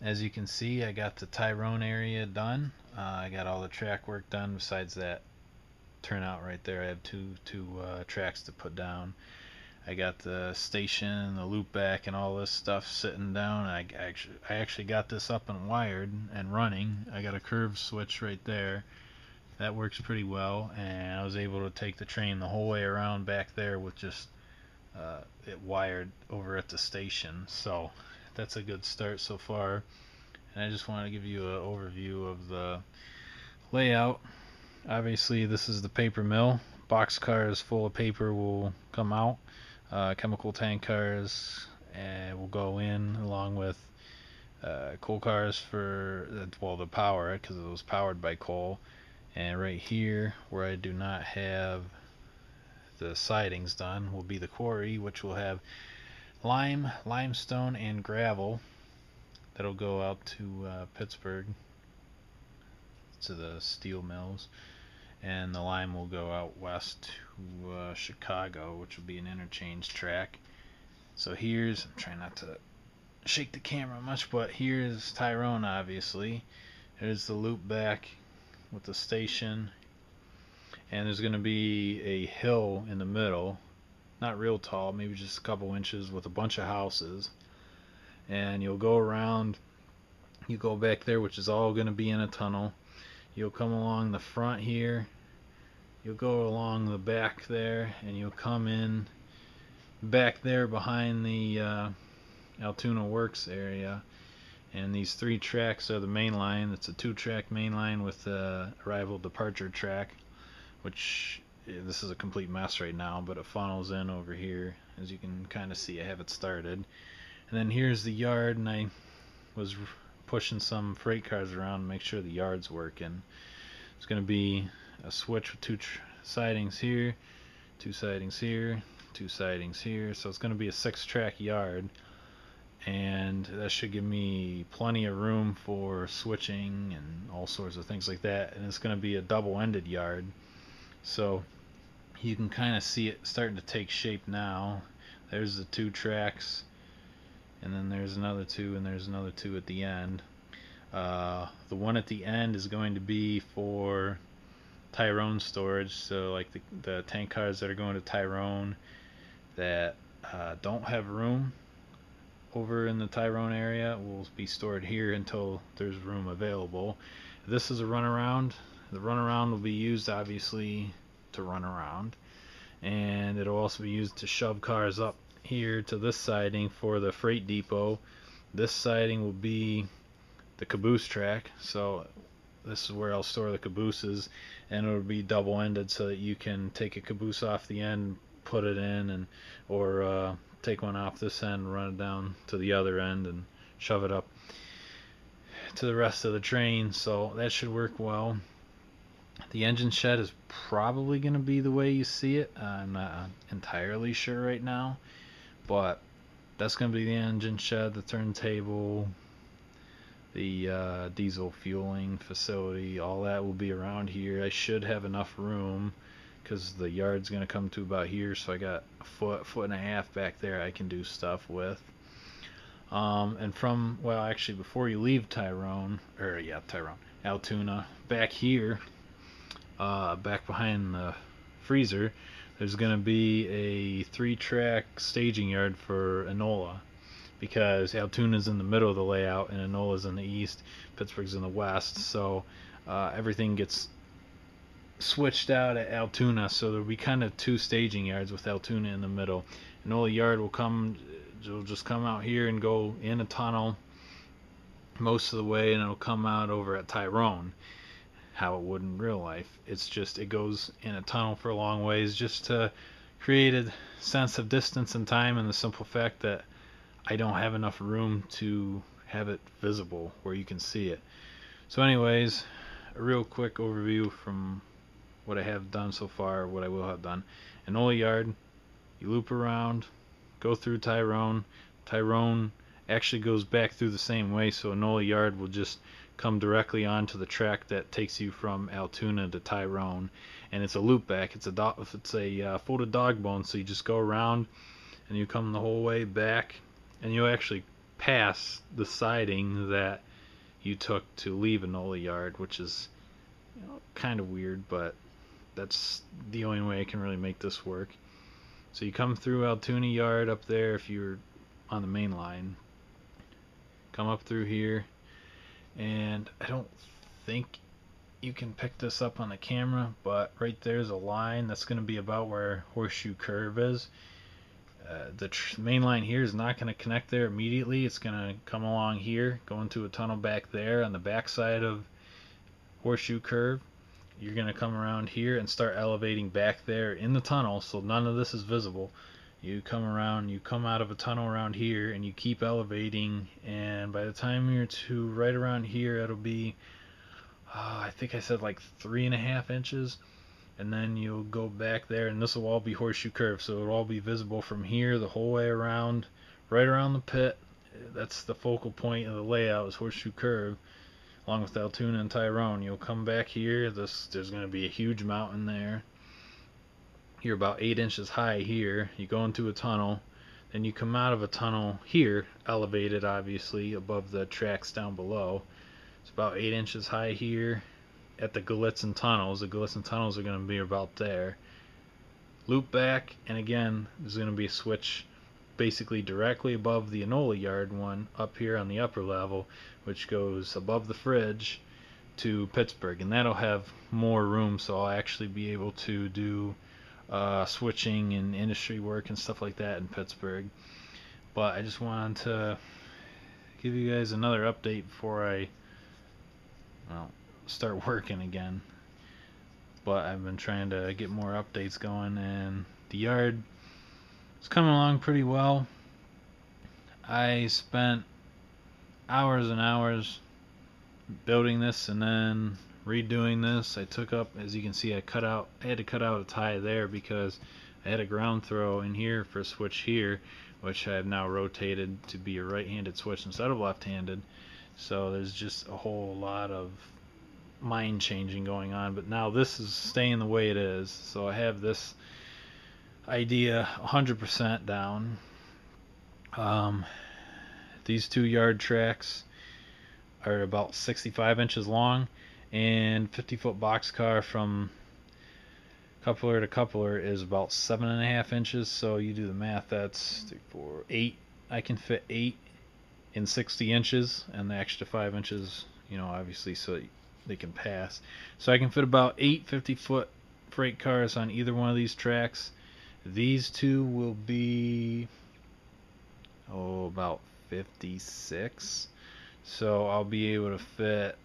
As you can see, I got the Tyrone area done. I got all the track work done besides that turnout right there. I have two tracks to put down. I got the station, the loop back, and all this stuff sitting down. I actually got this up and wired and running. I got a curve switch right there. That works pretty well, and I was able to take the train the whole way around back there with just it wired over at the station. So that's a good start so far. And I just want to give you an overview of the layout. Obviously, this is the paper mill. Boxcars full of paper will come out. Chemical tank cars will go in along with coal cars for the power, because it was powered by coal. And right here, where I do not have the sidings done, will be the quarry, which will have limestone, and gravel. That'll go out to Pittsburgh, to the steel mills, and the lime will go out west to Chicago, which will be an interchange track. So I'm trying not to shake the camera much, but here's Tyrone. Obviously there's the loop back with the station, and there's going to be a hill in the middle, not real tall, maybe just a couple inches, with a bunch of houses. And you'll go around, you go back there, which is all going to be in a tunnel. You'll come along the front here, you'll go along the back there, and you'll come in back there behind the Altoona Works area. And these three tracks are the main line. It's a 2-track main line with a arrival departure track, which this is a complete mess right now, but it funnels in over here. As you can kind of see, I have it started. And then here's the yard, and I was pushing some freight cars around to make sure the yard's working. It's going to be a switch with two sidings here, two sidings here, two sidings here. So it's going to be a 6-track yard, and that should give me plenty of room for switching and all sorts of things like that. And it's going to be a double-ended yard, so you can kind of see it starting to take shape now. There's the 2 tracks, and then there's another 2, and there's another 2 at the end. The one at the end is going to be for Tyrone storage, so like the tank cars that are going to Tyrone that don't have room over in the Tyrone area will be stored here until there's room available. This is a runaround. The runaround will be used obviously to run around, and it'll also be used to shove cars up here to this siding for the freight depot. This siding will be the caboose track, so this is where I'll store the cabooses, and it'll be double-ended so that you can take a caboose off the end, put it in, and or take one off this end, run it down to the other end, and shove it up to the rest of the train. So that should work well. The engine shed is probably going to be the way you see it. I'm not entirely sure right now, but that's going to be the engine shed, the turntable, the diesel fueling facility. All that will be around here. I should have enough room because the yard's going to come to about here, so I got a foot and a half back there I can do stuff with. And actually, before you leave Altoona, back here, back behind the freezer, there's going to be a 3-track staging yard for Enola, because Altoona's in the middle of the layout and Enola's in the east, Pittsburgh's in the west, so everything gets switched out at Altoona, so there'll be kind of 2 staging yards with Altoona in the middle. Enola yard will just come out here and go in a tunnel most of the way, and it'll come out over at Tyrone, how it would in real life. It's just, it goes in a tunnel for a long ways just to create a sense of distance and time, and the simple fact that I don't have enough room to have it visible where you can see it. So anyways, a real quick overview from what I have done so far, what I will have done. Enola yard, you loop around, go through Tyrone. Tyrone actually goes back through the same way, so Enola yard will just come directly onto the track that takes you from Altoona to Tyrone, and it's a loop back. It's a folded dog bone, so you just go around and you come the whole way back, and you actually pass the siding that you took to leave Enola Yard, which is, you know, kind of weird, but that's the only way I can really make this work. So you come through Altoona Yard up there if you're on the main line. Come up through here, and I don't think you can pick this up on the camera, but right there's a line that's going to be about where Horseshoe Curve is. The main line here is not going to connect there immediately. It's going to come along here, go into a tunnel back there on the back side of Horseshoe Curve. You're going to come around here and start elevating back there in the tunnel, so none of this is visible. You come around, you come out of a tunnel around here, and you keep elevating, and by the time you're to right around here, it'll be, I think I said like 3.5 inches, and then you'll go back there, and this will all be Horseshoe Curve, so it'll all be visible from here the whole way around, right around the pit. That's the focal point of the layout, is Horseshoe Curve, along with Altoona and Tyrone. You'll come back here, there's going to be a huge mountain there. You're about 8 inches high here. You go into a tunnel, then you come out of a tunnel here, elevated obviously above the tracks down below. It's about 8 inches high here at the Gallitzin tunnels. The Gallitzin tunnels are going to be about there. Loop back, and again, there's going to be a switch basically directly above the Enola Yard one up here on the upper level, which goes above the fridge to Pittsburgh, and that'll have more room, so I'll actually be able to do switching and industry work and stuff like that in Pittsburgh. But I just wanted to give you guys another update before I start working again. But I've been trying to get more updates going, and the yard is coming along pretty well. I spent hours and hours building this and then redoing this. I took up, as you can see, I had to cut out a tie there because I had a ground throw in here for a switch here, which I have now rotated to be a right-handed switch instead of left-handed. So there's just a whole lot of mind changing going on, but now this is staying the way it is, so I have this idea 100% down. These 2 yard tracks are about 65 inches long, and 50-foot boxcar from coupler to coupler is about 7.5 inches, so you do the math, that's 3, 4, 8. I can fit 8 in 60 inches, and the extra 5 inches, you know, obviously so they can pass. So I can fit about 8 50-foot freight cars on either one of these tracks. These 2 will be about 56, so I'll be able to fit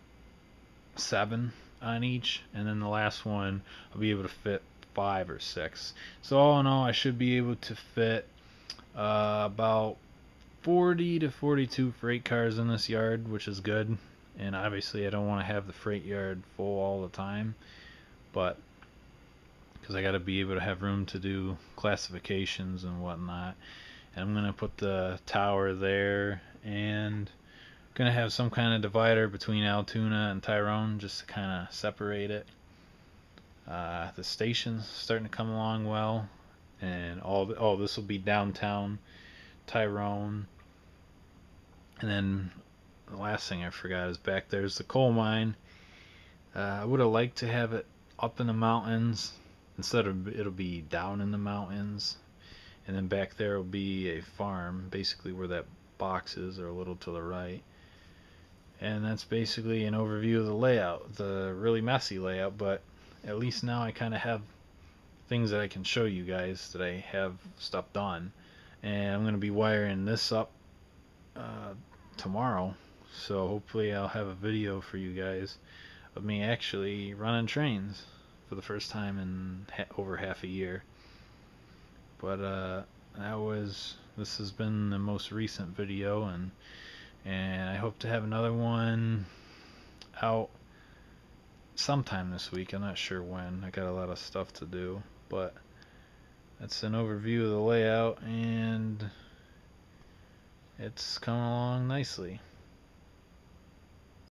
7 on each, and then the last one I'll be able to fit 5 or 6. So all in all, I should be able to fit about 40 to 42 freight cars in this yard, which is good. And obviously I don't want to have the freight yard full all the time, but because I got to be able to have room to do classifications and whatnot. And I'm going to put the tower there, and going to have some kind of divider between Altoona and Tyrone just to kind of separate it. The station's starting to come along well, and this will be downtown Tyrone. And then the last thing I forgot is back there's the coal mine. I would have liked to have it up in the mountains. Instead of it'll be down in the mountains, and then back there will be a farm, basically where that box is, or a little to the right. And that's basically an overview of the layout, the really messy layout, but at least now I kind of have things that I can show you guys that I have stuff done. And I'm going to be wiring this up tomorrow, so hopefully I'll have a video for you guys of me actually running trains for the first time in over half a year. But this has been the most recent video, and I hope to have another one out sometime this week. I'm not sure when. I got a lot of stuff to do, but that's an overview of the layout, and it's coming along nicely.